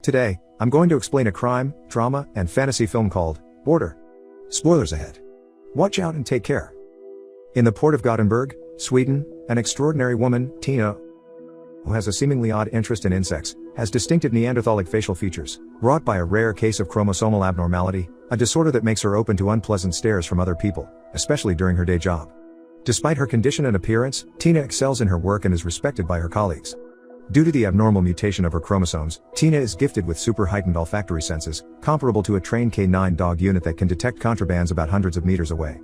Today, I'm going to explain a crime, drama, and fantasy film called Border. Spoilers ahead. Watch out and take care. In the port of Gothenburg, Sweden, an extraordinary woman, Tina, who has a seemingly odd interest in insects, has distinctive Neanderthalic facial features, wrought by a rare case of chromosomal abnormality, a disorder that makes her open to unpleasant stares from other people, especially during her day job. Despite her condition and appearance, Tina excels in her work and is respected by her colleagues. Due to the abnormal mutation of her chromosomes, Tina is gifted with super-heightened olfactory senses, comparable to a trained K9 dog unit that can detect contrabands about hundreds of meters away.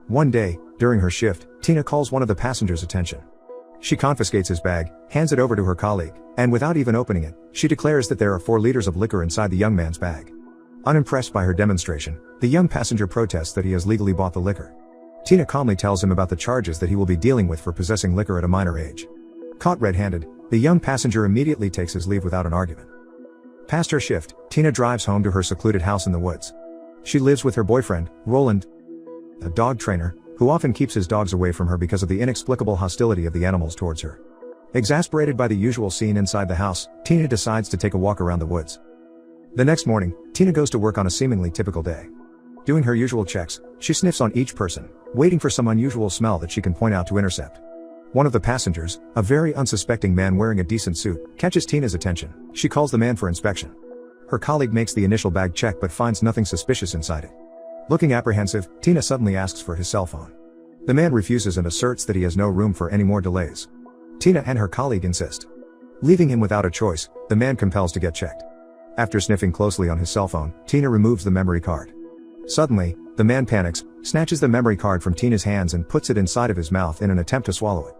One day, during her shift, Tina calls one of the passengers' attention. She confiscates his bag, hands it over to her colleague, and without even opening it, she declares that there are 4 liters of liquor inside the young man's bag. Unimpressed by her demonstration, the young passenger protests that he has legally bought the liquor. Tina calmly tells him about the charges that he will be dealing with for possessing liquor at a minor age. Caught red-handed, the young passenger immediately takes his leave without an argument. Past her shift, Tina drives home to her secluded house in the woods. She lives with her boyfriend, Roland, a dog trainer, who often keeps his dogs away from her because of the inexplicable hostility of the animals towards her. Exasperated by the usual scene inside the house, Tina decides to take a walk around the woods. The next morning, Tina goes to work on a seemingly typical day. Doing her usual checks, she sniffs on each person, waiting for some unusual smell that she can point out to intercept. One of the passengers, a very unsuspecting man wearing a decent suit, catches Tina's attention. She calls the man for inspection. Her colleague makes the initial bag check but finds nothing suspicious inside it. Looking apprehensive, Tina suddenly asks for his cell phone. The man refuses and asserts that he has no room for any more delays. Tina and her colleague insist. Leaving him without a choice, the man compels to get checked. After sniffing closely on his cell phone, Tina removes the memory card. Suddenly, the man panics, snatches the memory card from Tina's hands and puts it inside of his mouth in an attempt to swallow it.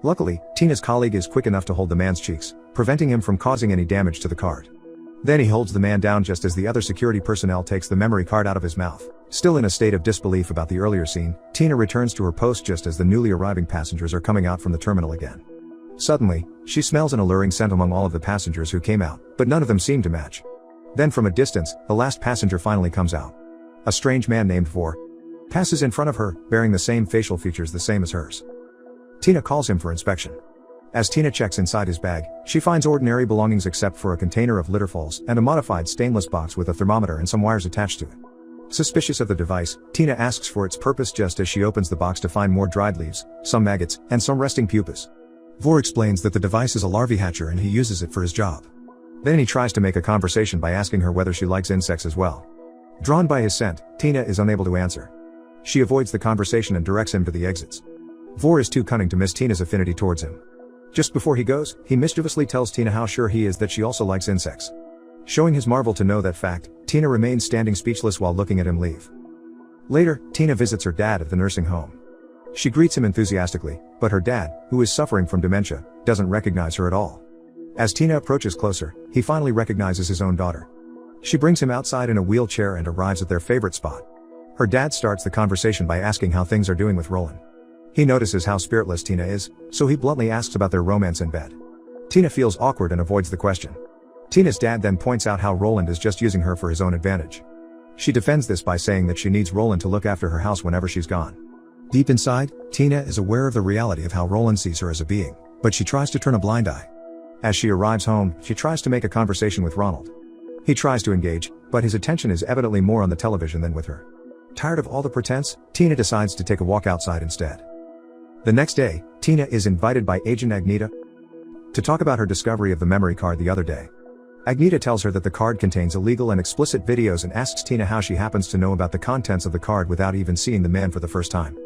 Luckily, Tina's colleague is quick enough to hold the man's cheeks, preventing him from causing any damage to the card. Then he holds the man down just as the other security personnel takes the memory card out of his mouth. Still in a state of disbelief about the earlier scene, Tina returns to her post just as the newly arriving passengers are coming out from the terminal again. Suddenly, she smells an alluring scent among all of the passengers who came out, but none of them seem to match. Then from a distance, the last passenger finally comes out. A strange man named Vor passes in front of her, bearing the same facial features the same as hers. Tina calls him for inspection. As Tina checks inside his bag, she finds ordinary belongings except for a container of litterfalls and a modified stainless box with a thermometer and some wires attached to it. Suspicious of the device, Tina asks for its purpose just as she opens the box to find more dried leaves, some maggots, and some resting pupas. Vor explains that the device is a larvae hatcher and he uses it for his job. Then he tries to make a conversation by asking her whether she likes insects as well. Drawn by his scent, Tina is unable to answer. She avoids the conversation and directs him to the exits. Vor is too cunning to miss Tina's affinity towards him. Just before he goes, he mischievously tells Tina how sure he is that she also likes insects. Showing his marvel to know that fact, Tina remains standing speechless while looking at him leave. Later, Tina visits her dad at the nursing home. She greets him enthusiastically, but her dad, who is suffering from dementia, doesn't recognize her at all. As Tina approaches closer, he finally recognizes his own daughter. She brings him outside in a wheelchair and arrives at their favorite spot. Her dad starts the conversation by asking how things are doing with Roland. He notices how spiritless Tina is, so he bluntly asks about their romance in bed. Tina feels awkward and avoids the question. Tina's dad then points out how Roland is just using her for his own advantage. She defends this by saying that she needs Roland to look after her house whenever she's gone. Deep inside, Tina is aware of the reality of how Roland sees her as a being, but she tries to turn a blind eye. As she arrives home, she tries to make a conversation with Ronald. He tries to engage, but his attention is evidently more on the television than with her. Tired of all the pretense, Tina decides to take a walk outside instead. The next day, Tina is invited by Agent Agneta to talk about her discovery of the memory card the other day. Agneta tells her that the card contains illegal and explicit videos and asks Tina how she happens to know about the contents of the card without even seeing the man for the first time.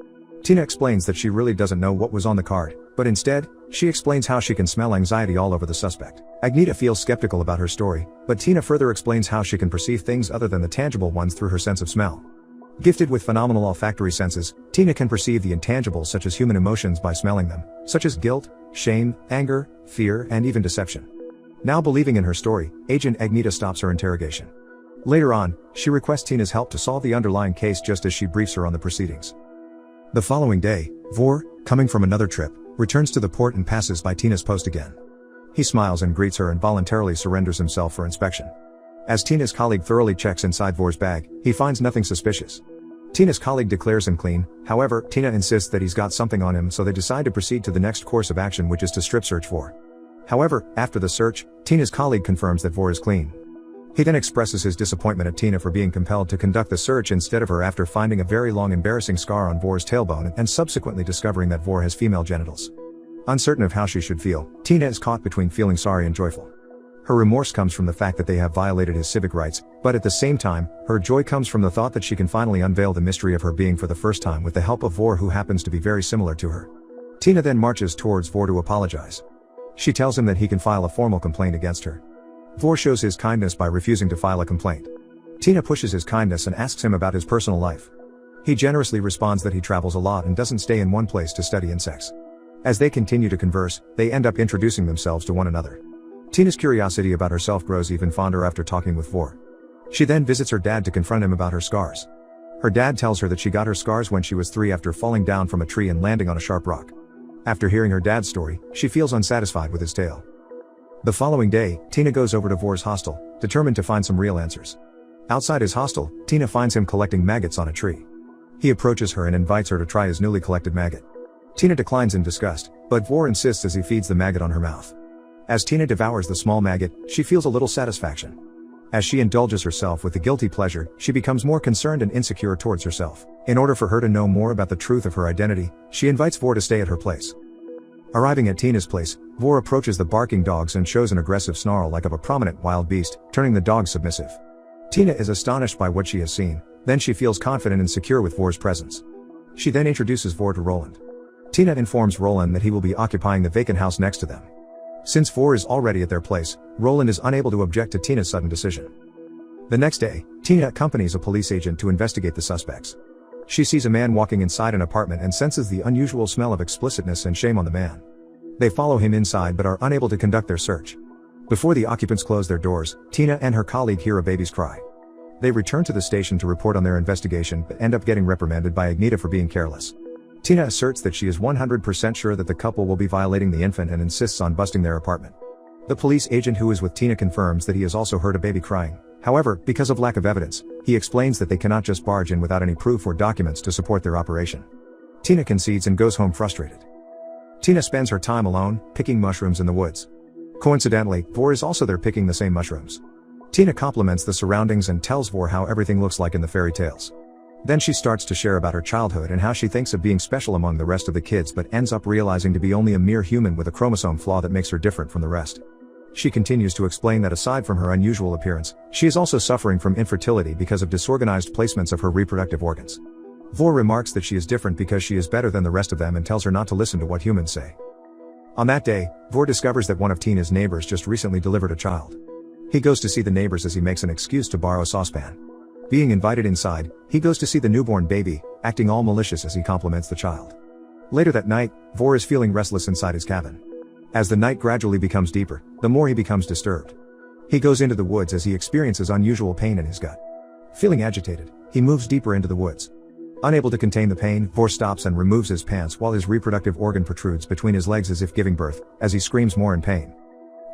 Tina explains that she really doesn't know what was on the card, but instead, she explains how she can smell anxiety all over the suspect. Agneta feels skeptical about her story, but Tina further explains how she can perceive things other than the tangible ones through her sense of smell. Gifted with phenomenal olfactory senses, Tina can perceive the intangibles such as human emotions by smelling them, such as guilt, shame, anger, fear, and even deception. Now believing in her story, Agent Agneta stops her interrogation. Later on, she requests Tina's help to solve the underlying case just as she briefs her on the proceedings. The following day, Vor, coming from another trip, returns to the port and passes by Tina's post again. He smiles and greets her and voluntarily surrenders himself for inspection. As Tina's colleague thoroughly checks inside Vor's bag, he finds nothing suspicious. Tina's colleague declares him clean, however, Tina insists that he's got something on him, so they decide to proceed to the next course of action, which is to strip search Vor. However, after the search, Tina's colleague confirms that Vor is clean. He then expresses his disappointment at Tina for being compelled to conduct the search instead of her after finding a very long embarrassing scar on Vor's tailbone and subsequently discovering that Vor has female genitals. Uncertain of how she should feel, Tina is caught between feeling sorry and joyful. Her remorse comes from the fact that they have violated his civic rights, but at the same time, her joy comes from the thought that she can finally unveil the mystery of her being for the first time with the help of Vor, who happens to be very similar to her. Tina then marches towards Vor to apologize. She tells him that he can file a formal complaint against her. Vor shows his kindness by refusing to file a complaint. Tina pushes his kindness and asks him about his personal life. He generously responds that he travels a lot and doesn't stay in one place to study insects. As they continue to converse, they end up introducing themselves to one another. Tina's curiosity about herself grows even fonder after talking with Vor. She then visits her dad to confront him about her scars. Her dad tells her that she got her scars when she was 3 after falling down from a tree and landing on a sharp rock. After hearing her dad's story, she feels unsatisfied with his tale. The following day, Tina goes over to Vor's hostel, determined to find some real answers. Outside his hostel, Tina finds him collecting maggots on a tree. He approaches her and invites her to try his newly collected maggot. Tina declines in disgust, but Vor insists as he feeds the maggot on her mouth. As Tina devours the small maggot, she feels a little satisfaction. As she indulges herself with the guilty pleasure, she becomes more concerned and insecure towards herself. In order for her to know more about the truth of her identity, she invites Vor to stay at her place. Arriving at Tina's place, Vor approaches the barking dogs and shows an aggressive snarl like of a prominent wild beast, turning the dogs submissive. Tina is astonished by what she has seen, then she feels confident and secure with Vor's presence. She then introduces Vor to Roland. Tina informs Roland that he will be occupying the vacant house next to them. Since Vor is already at their place, Roland is unable to object to Tina's sudden decision. The next day, Tina accompanies a police agent to investigate the suspects. She sees a man walking inside an apartment and senses the unusual smell of explicitness and shame on the man. They follow him inside but are unable to conduct their search. Before the occupants close their doors, Tina and her colleague hear a baby's cry. They return to the station to report on their investigation but end up getting reprimanded by Agneta for being careless. Tina asserts that she is 100% sure that the couple will be violating the infant and insists on busting their apartment. The police agent who is with Tina confirms that he has also heard a baby crying. However, because of lack of evidence, he explains that they cannot just barge in without any proof or documents to support their operation. Tina concedes and goes home frustrated. Tina spends her time alone, picking mushrooms in the woods. Coincidentally, Vor is also there picking the same mushrooms. Tina compliments the surroundings and tells Vor how everything looks like in the fairy tales. Then she starts to share about her childhood and how she thinks of being special among the rest of the kids but ends up realizing to be only a mere human with a chromosome flaw that makes her different from the rest. She continues to explain that aside from her unusual appearance, she is also suffering from infertility because of disorganized placements of her reproductive organs. Vor remarks that she is different because she is better than the rest of them and tells her not to listen to what humans say. On that day, Vor discovers that one of Tina's neighbors just recently delivered a child. He goes to see the neighbors as he makes an excuse to borrow a saucepan. Being invited inside, he goes to see the newborn baby, acting all malicious as he compliments the child. Later that night, Vor is feeling restless inside his cabin. As the night gradually becomes deeper, the more he becomes disturbed. He goes into the woods as he experiences unusual pain in his gut. Feeling agitated, he moves deeper into the woods. Unable to contain the pain, Vor stops and removes his pants while his reproductive organ protrudes between his legs as if giving birth, as he screams more in pain.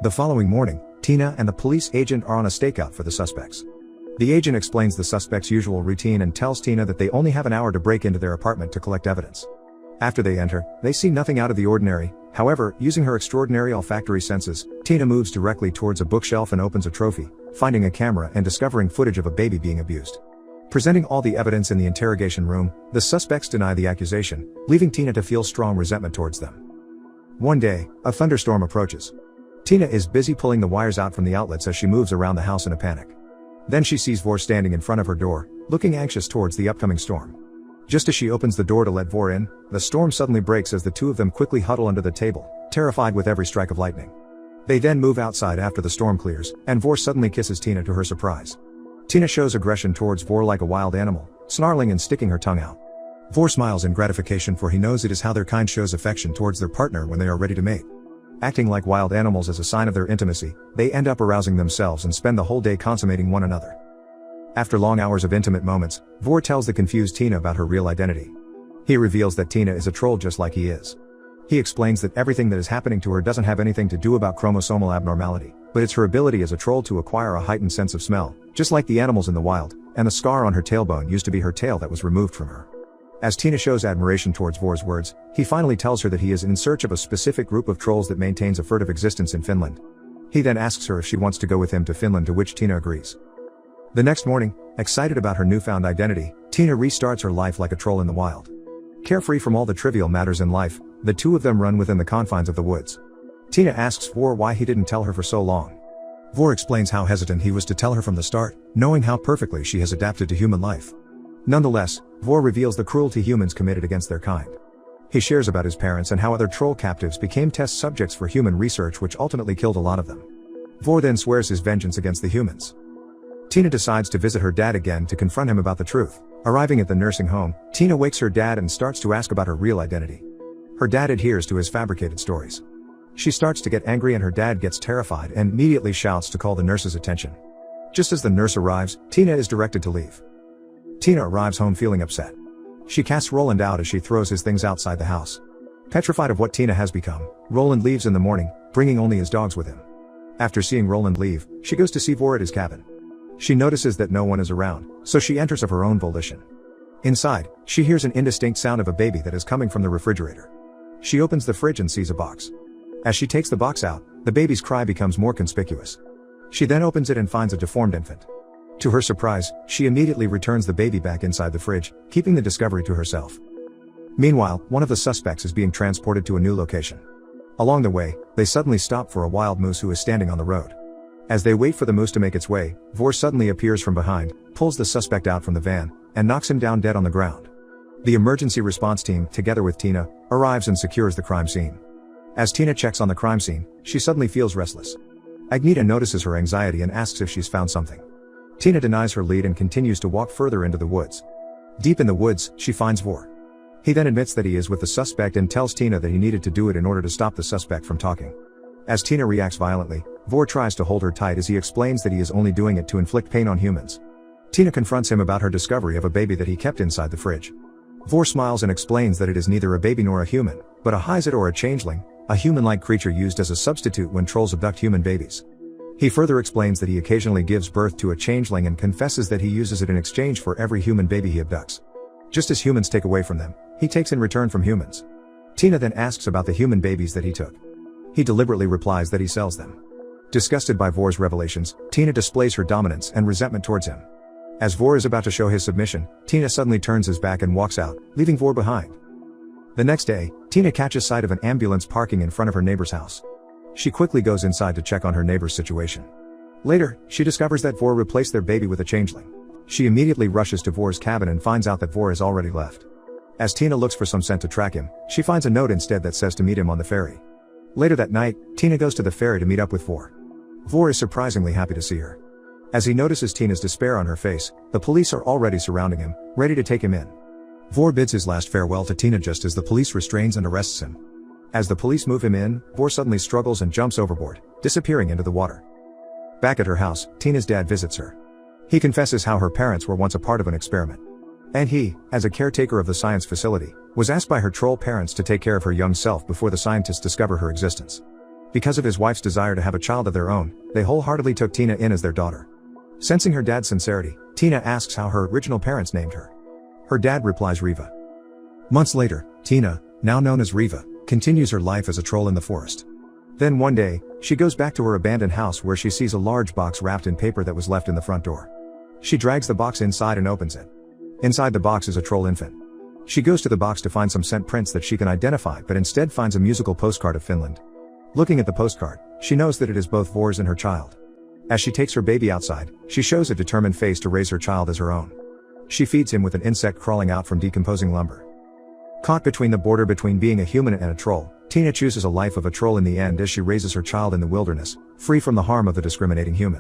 The following morning, Tina and the police agent are on a stakeout for the suspects. The agent explains the suspects' usual routine and tells Tina that they only have an hour to break into their apartment to collect evidence. After they enter, they see nothing out of the ordinary. However, using her extraordinary olfactory senses, Tina moves directly towards a bookshelf and opens a trophy, finding a camera and discovering footage of a baby being abused. Presenting all the evidence in the interrogation room, the suspects deny the accusation, leaving Tina to feel strong resentment towards them. One day, a thunderstorm approaches. Tina is busy pulling the wires out from the outlets as she moves around the house in a panic. Then she sees Vor standing in front of her door, looking anxious towards the upcoming storm. Just as she opens the door to let Vor in, the storm suddenly breaks as the two of them quickly huddle under the table, terrified with every strike of lightning. They then move outside after the storm clears, and Vor suddenly kisses Tina to her surprise. Tina shows aggression towards Vor like a wild animal, snarling and sticking her tongue out. Vor smiles in gratification, for he knows it is how their kind shows affection towards their partner when they are ready to mate. Acting like wild animals as a sign of their intimacy, they end up arousing themselves and spend the whole day consummating one another. After long hours of intimate moments, Vor tells the confused Tina about her real identity. He reveals that Tina is a troll just like he is. He explains that everything that is happening to her doesn't have anything to do about chromosomal abnormality, but it's her ability as a troll to acquire a heightened sense of smell, just like the animals in the wild, and the scar on her tailbone used to be her tail that was removed from her. As Tina shows admiration towards Vor's words, he finally tells her that he is in search of a specific group of trolls that maintains a furtive existence in Finland. He then asks her if she wants to go with him to Finland, to which Tina agrees. The next morning, excited about her newfound identity, Tina restarts her life like a troll in the wild. Carefree from all the trivial matters in life, the two of them run within the confines of the woods. Tina asks Vor why he didn't tell her for so long. Vor explains how hesitant he was to tell her from the start, knowing how perfectly she has adapted to human life. Nonetheless, Vor reveals the cruelty humans committed against their kind. He shares about his parents and how other troll captives became test subjects for human research, which ultimately killed a lot of them. Vor then swears his vengeance against the humans. Tina decides to visit her dad again to confront him about the truth. Arriving at the nursing home, Tina wakes her dad and starts to ask about her real identity. Her dad adheres to his fabricated stories. She starts to get angry and her dad gets terrified and immediately shouts to call the nurse's attention. Just as the nurse arrives, Tina is directed to leave. Tina arrives home feeling upset. She casts Roland out as she throws his things outside the house. Petrified of what Tina has become, Roland leaves in the morning, bringing only his dogs with him. After seeing Roland leave, she goes to see Vor at his cabin. She notices that no one is around, so she enters of her own volition. Inside, she hears an indistinct sound of a baby that is coming from the refrigerator. She opens the fridge and sees a box. As she takes the box out, the baby's cry becomes more conspicuous. She then opens it and finds a deformed infant. To her surprise, she immediately returns the baby back inside the fridge, keeping the discovery to herself. Meanwhile, one of the suspects is being transported to a new location. Along the way, they suddenly stop for a wild moose who is standing on the road. As they wait for the moose to make its way, Vor suddenly appears from behind, pulls the suspect out from the van, and knocks him down dead on the ground. The emergency response team, together with Tina, arrives and secures the crime scene. As Tina checks on the crime scene, she suddenly feels restless. Agneta notices her anxiety and asks if she's found something. Tina denies her lead and continues to walk further into the woods. Deep in the woods, she finds Vor. He then admits that he is with the suspect and tells Tina that he needed to do it in order to stop the suspect from talking. As Tina reacts violently, Vor tries to hold her tight as he explains that he is only doing it to inflict pain on humans. Tina confronts him about her discovery of a baby that he kept inside the fridge. Vor smiles and explains that it is neither a baby nor a human, but a hyzid or a changeling, a human-like creature used as a substitute when trolls abduct human babies. He further explains that he occasionally gives birth to a changeling and confesses that he uses it in exchange for every human baby he abducts. Just as humans take away from them, he takes in return from humans. Tina then asks about the human babies that he took. He deliberately replies that he sells them. Disgusted by Vor's revelations, Tina displays her dominance and resentment towards him. As Vor is about to show his submission, Tina suddenly turns his back and walks out, leaving Vor behind. The next day, Tina catches sight of an ambulance parking in front of her neighbor's house. She quickly goes inside to check on her neighbor's situation. Later, she discovers that Vor replaced their baby with a changeling. She immediately rushes to Vor's cabin and finds out that Vor has already left. As Tina looks for some scent to track him, she finds a note instead that says to meet him on the ferry. Later that night, Tina goes to the ferry to meet up with Vor. Vor is surprisingly happy to see her. As he notices Tina's despair on her face, the police are already surrounding him, ready to take him in. Vor bids his last farewell to Tina just as the police restrains and arrests him. As the police move him in, Vor suddenly struggles and jumps overboard, disappearing into the water. Back at her house, Tina's dad visits her. He confesses how her parents were once a part of an experiment. And he, as a caretaker of the science facility, was asked by her troll parents to take care of her young self before the scientists discover her existence. Because of his wife's desire to have a child of their own, they wholeheartedly took Tina in as their daughter. Sensing her dad's sincerity, Tina asks how her original parents named her. Her dad replies Riva. Months later, Tina, now known as Riva, continues her life as a troll in the forest. Then one day, she goes back to her abandoned house where she sees a large box wrapped in paper that was left in the front door. She drags the box inside and opens it. Inside the box is a troll infant. She goes to the box to find some scent prints that she can identify, but instead finds a musical postcard of Finland. Looking at the postcard, she knows that it is both Vor's and her child. As she takes her baby outside, she shows a determined face to raise her child as her own. She feeds him with an insect crawling out from decomposing lumber. Caught between the border between being a human and a troll, Tina chooses a life of a troll in the end as she raises her child in the wilderness, free from the harm of the discriminating humans.